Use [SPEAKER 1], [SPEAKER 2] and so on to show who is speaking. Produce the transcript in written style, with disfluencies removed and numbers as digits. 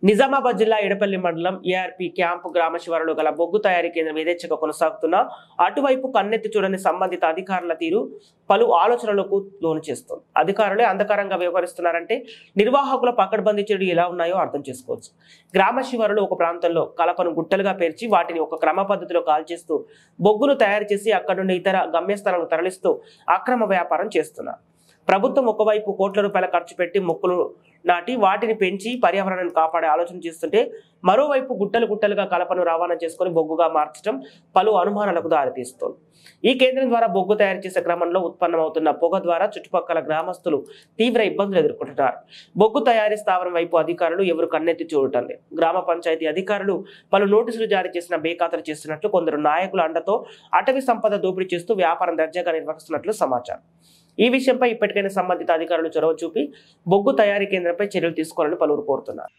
[SPEAKER 1] నిజామాబాద్ జిల్లా ఎడపల్లి మండలం ARP camp గ్రామ శివారులో గల బొగ్గు తయారీ కేంద్రం యథేచ్ఛగా కొనసాగుతున్న అటువైపు కన్నెత్తి చూడని సంబంధిత అధికారుల తీరు పలు ఆలోచనలకు లోను చేస్తోంది. అధికారులే అంధకారంగా వ్యవహరిస్తున్నారంటే నిర్వాహకుల పకడ్బందీ చర్యలు ఎలా ఉన్నాయో అర్థం చేసుకోవచ్చు. గ్రామ శివారులో ఒక ప్రాంతంలో కలపను గుట్టలుగా పేర్చి వాటిని ఒక క్రమ పద్ధతిలో కాల్చేస్తూ బొగ్గును తయారు చేసి అక్కడి నుండి ఇతర గమ్యస్థానాలకు తరలిస్తూ అక్రమ వ్యాపారం చేస్తున్నారు. ప్రభుత్వం ఒకవైపు కోట్ల రూపాయల ఖర్చు పెట్టి మొక్కలు నాటి వాటిని పెంచి పర్యావరణాన్ని కాపాడే ఆలోచన చేస్తుంటే మరోవైపు గుట్టలుగా కలపను రవాణా చేసుకుని బొగ్గుగా మార్చడం పలు అనుమానాలకు దారితీస్తోంది. ఈ కేంద్రం ద్వారా బొగ్గు తయారు చేసే క్రమంలో ఉత్పన్నమవుతున్న పొగ ద్వారా చుట్టుపక్కల గ్రామస్తులు తీవ్ర ఇబ్బందులు ఎదుర్కొంటున్నారు. బొగ్గు తయారీ స్థావరం వైపు అధికారులు ఎవరు కన్నెత్తి చూడటం లేదు. గ్రామ పంచాయతీ అధికారులు పలు నోటీసులు జారీ చేసిన బేఖాతరు చేస్తున్నట్లు కొందరు నాయకుల అండతో అటవీ సంపద దోపిడీ చేస్తూ వ్యాపారం దర్జాగా నిర్వహిస్తున్నట్లు సమాచారం. ఈ విషయంపై ఇప్పటికైనా సంబంధిత అధికారులు చొరవ చూపి బొగ్గు తయారీ కేంద్రంపై చర్యలు తీసుకోవాలని పలువురు కోరుతున్నారు.